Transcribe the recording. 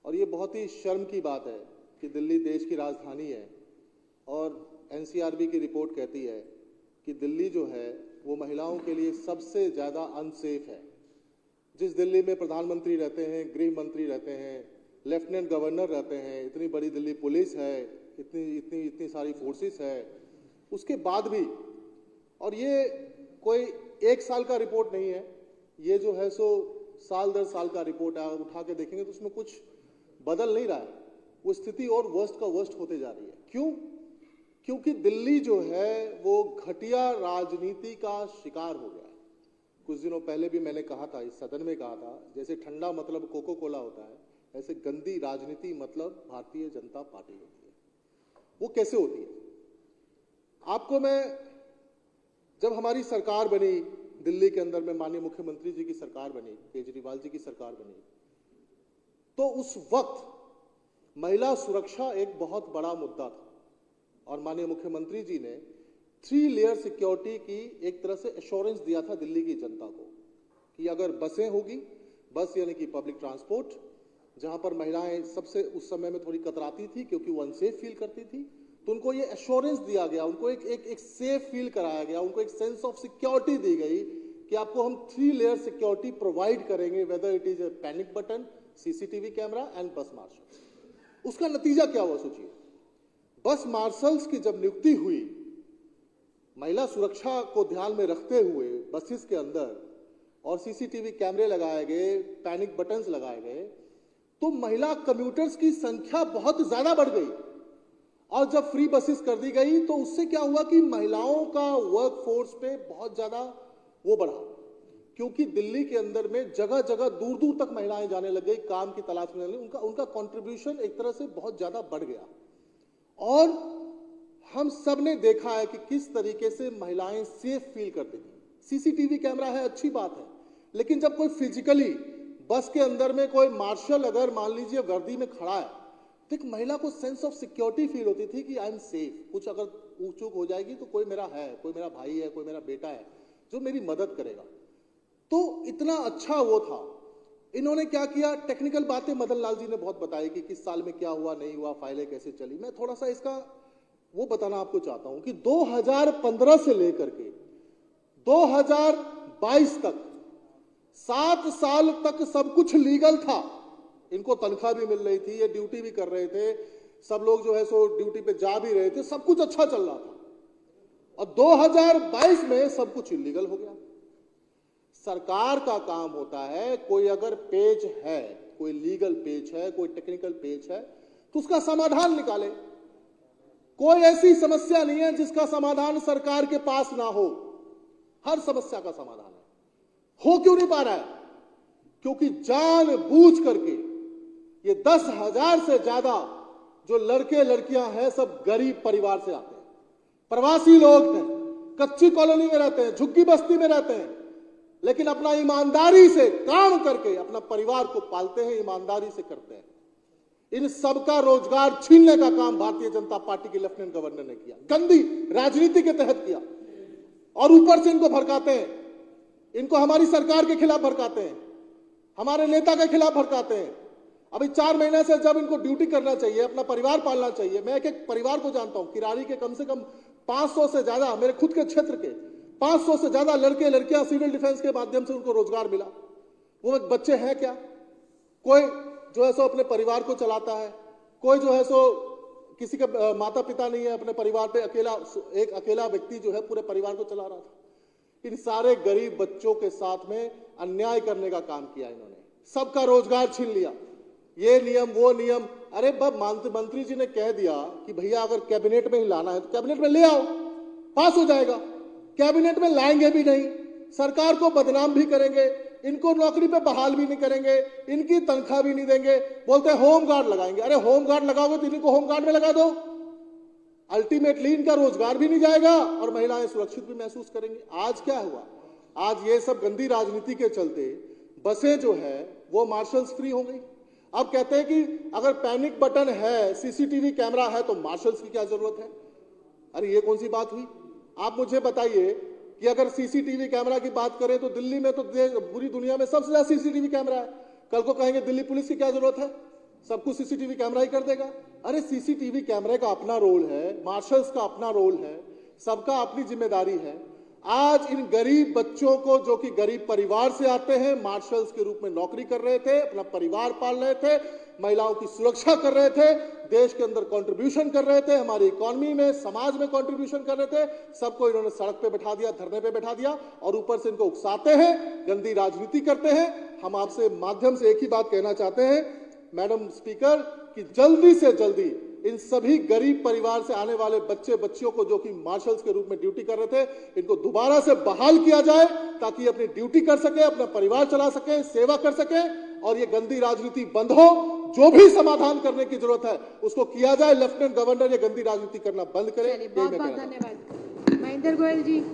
और ये बहुत ही शर्म की बात है कि दिल्ली देश की राजधानी है और एनसीआरबी की रिपोर्ट कहती है कि दिल्ली जो है वो महिलाओं के लिए सबसे ज़्यादा अनसेफ है। जिस दिल्ली में प्रधानमंत्री रहते हैं, गृह मंत्री रहते हैं, लेफ्टिनेंट गवर्नर रहते हैं, इतनी बड़ी दिल्ली पुलिस है, इतनी इतनी इतनी सारी फोर्सेस है, उसके बाद भी, और ये कोई एक साल का रिपोर्ट नहीं है, ये जो है सो साल दर साल का रिपोर्ट है। उठा के देखेंगे तो उसमें कुछ बदल नहीं रहा है, वो स्थिति और वर्स्ट का वर्स्ट होते जा रही है। क्यों? क्योंकि दिल्ली जो है वो घटिया राजनीति का शिकार हो गया है। कुछ दिनों पहले भी मैंने कहा था, इस सदन में कहा था, जैसे ठंडा मतलब कोको कोला होता है, ऐसे गंदी राजनीति मतलब भारतीय जनता पार्टी होती है। वो कैसे होती है? आपको मैं, जब हमारी सरकार बनी दिल्ली के अंदर में, माननीय मुख्यमंत्री जी की सरकार बनी, केजरीवाल जी की सरकार बनी, तो उस वक्त महिला सुरक्षा एक बहुत बड़ा मुद्दा था और माननीय मुख्यमंत्री जी ने 3 लेयर सिक्योरिटी की एक तरह से एश्योरेंस दिया था दिल्ली की जनता को कि अगर बसें होगी, बस यानी कि पब्लिक ट्रांसपोर्ट, जहां पर महिलाएं सबसे उस समय में थोड़ी कतराती थी क्योंकि वो अनसेफ फील करती थी, तो उनको ये एश्योरेंस दिया गया, उनको एक सेफ फील कराया गया, उनको एक सेंस ऑफ सिक्योरिटी दी गई कि आपको हम 3 लेयर सिक्योरिटी प्रोवाइड करेंगे, whether it is a panic button, CCTV camera and बस मार्शल। उसका नतीजा क्या हुआ सोचिए। बस मार्शल्स की जब नियुक्ति हुई, महिला सुरक्षा को ध्यान में रखते हुए बसेस के अंदर और सीसीटीवी कैमरे लगाए गए, पैनिक बटन्स लगाए गए, तो महिला कम्यूटर्स की संख्या बहुत ज्यादा बढ़ गई। और जब फ्री बसेस कर दी गई तो उससे क्या हुआ कि महिलाओं का वर्क फोर्स पे बहुत ज्यादा वो बढ़ा, क्योंकि दिल्ली के अंदर में जगह जगह दूर दूर तक महिलाएं जाने लग गई काम की तलाश में, उनका कंट्रीब्यूशन एक तरह से बहुत ज्यादा बढ़ गया। और हम सब ने देखा है कि किस तरीके से महिलाएं सेफ फील करती थी। सीसीटीवी कैमरा है, अच्छी बात है, लेकिन जब कोई फिजिकली बस के अंदर में कोई मार्शल अगर मान लीजिए वर्दी में खड़ा है, तो एक महिला को सेंस ऑफ सिक्योरिटी फील होती थी कि आई एम सेफ, कुछ अगर ऊंच चूक हो जाएगी तो कोई मेरा है, कोई मेरा भाई है, कोई मेरा बेटा है जो मेरी मदद करेगा। तो इतना अच्छा वो था। इन्होंने क्या किया, टेक्निकल बातें मदन लाल जी ने बहुत बताई कि किस साल में क्या हुआ, नहीं हुआ, फाइलें कैसे चली। मैं थोड़ा सा इसका वो बताना आपको चाहता हूं कि 2015 से लेकर के 2022 तक 7 साल तक सब कुछ लीगल था। इनको तनख्वाह भी मिल रही थी, ये ड्यूटी भी कर रहे थे, सब लोग जो है सो ड्यूटी पे जा भी रहे थे, सब कुछ अच्छा चल रहा था। और 2022 में सब कुछ इलीगल हो गया। सरकार का काम होता है, कोई अगर पेज है, कोई लीगल पेज है, कोई टेक्निकल पेज है, तो उसका समाधान निकाले। कोई ऐसी समस्या नहीं है जिसका समाधान सरकार के पास ना हो, हर समस्या का समाधान है। हो क्यों नहीं पा रहा है? क्योंकि जानबूझ करके ये 10,000 से ज्यादा जो लड़के लड़कियां हैं सब गरीब परिवार से आते हैं, प्रवासी लोग हैं, कच्ची कॉलोनी में रहते हैं, झुग्गी बस्ती में रहते हैं, लेकिन अपना ईमानदारी से काम करके अपना परिवार को पालते हैं, ईमानदारी से करते हैं। इन सबका रोजगार छीनने का काम भारतीय जनता पार्टी के लेफ्टिनेंट गवर्नर ने किया, गंदी राजनीति के तहत किया। और ऊपर से इनको भड़काते हैं, इनको हमारी सरकार के खिलाफ भड़काते हैं, हमारे नेता के खिलाफ भड़काते हैं। अभी 4 महीने से जब इनको ड्यूटी करना चाहिए, अपना परिवार पालना चाहिए, मैं एक परिवार को जानता हूं, किरारी के कम से कम 500 से ज्यादा, मेरे खुद के क्षेत्र के 500 से ज्यादा लड़के लड़कियां सिविल डिफेंस के माध्यम से उनको रोजगार मिला। वो बच्चे हैं क्या? कोई जो है सो अपने परिवार को चलाता है, कोई जो है सो किसी के माता पिता नहीं है, अपने परिवार पे एक अकेला व्यक्ति जो है पूरे परिवार को चला रहा था। इन सारे गरीब बच्चों के साथ में अन्याय करने का काम किया इन्होंने, सबका रोजगार छीन लिया, ये नियम वो नियम। अरे मंत्री जी ने कह दिया कि भैया अगर कैबिनेट में ही लाना है तो कैबिनेट में ले आओ, पास हो जाएगा। कैबिनेट में लाएंगे भी नहीं, सरकार को बदनाम भी करेंगे, इनको नौकरी पे बहाल भी नहीं करेंगे, इनकी तनख्वाह भी नहीं देंगे, बोलते हैं होम गार्ड लगाएंगे। अरे होम गार्ड लगाओगे तो इनको होम गार्ड में लगा दो, अल्टीमेटली इनका रोजगार भी नहीं जाएगा और महिलाएं सुरक्षित भी महसूस करेंगी। आज क्या हुआ? आज ये सब गंदी राजनीति के चलते बसें जो है वो मार्शल्स फ्री हो गई। अब कहते हैं कि अगर पैनिक बटन है, सीसीटीवी कैमरा है, तो मार्शल्स की क्या जरूरत है? अरे ये कौन सी बात हुई? आप मुझे बताइए कि अगर सीसीटीवी कैमरा की बात करें तो दिल्ली में तो पूरी दुनिया में सबसे ज्यादा सीसीटीवी कैमरा है। कल को कहेंगे दिल्ली पुलिस की क्या जरूरत है? सब कुछ सीसीटीवी कैमरा ही कर देगा। अरे सीसीटीवी कैमरे का अपना रोल है, मार्शल्स का अपना रोल है, सबका अपनी जिम्मेदारी है। आज इन गरीब बच्चों को, जो कि गरीब परिवार से आते हैं, मार्शल्स के रूप में नौकरी कर रहे थे, अपना परिवार पाल रहे थे, महिलाओं की सुरक्षा कर रहे थे, देश के अंदर कंट्रीब्यूशन कर रहे थे, हमारी इकोनॉमी में, समाज में कंट्रीब्यूशन कर रहे थे, सबको इन्होंने सड़क पे बैठा दिया, धरने पे बैठा दिया और ऊपर से इनको उकसाते हैं, गंदी राजनीति करते हैं। हम आपसे माध्यम से एक ही बात कहना चाहते हैं मैडम स्पीकर, कि जल्दी से जल्दी इन सभी गरीब परिवार से आने वाले बच्चे बच्चियों को, जो कि मार्शल्स के रूप में ड्यूटी कर रहे थे, इनको दोबारा से बहाल किया जाए ताकि अपनी ड्यूटी कर सके, अपना परिवार चला सके, सेवा कर सके और ये गंदी राजनीति बंद हो। जो भी समाधान करने की जरूरत है उसको किया जाए। लेफ्टिनेंट गवर्नर ये गंदी राजनीति करना बंद करे। बहुत बहुत धन्यवाद। महेंद्र गोयल जी।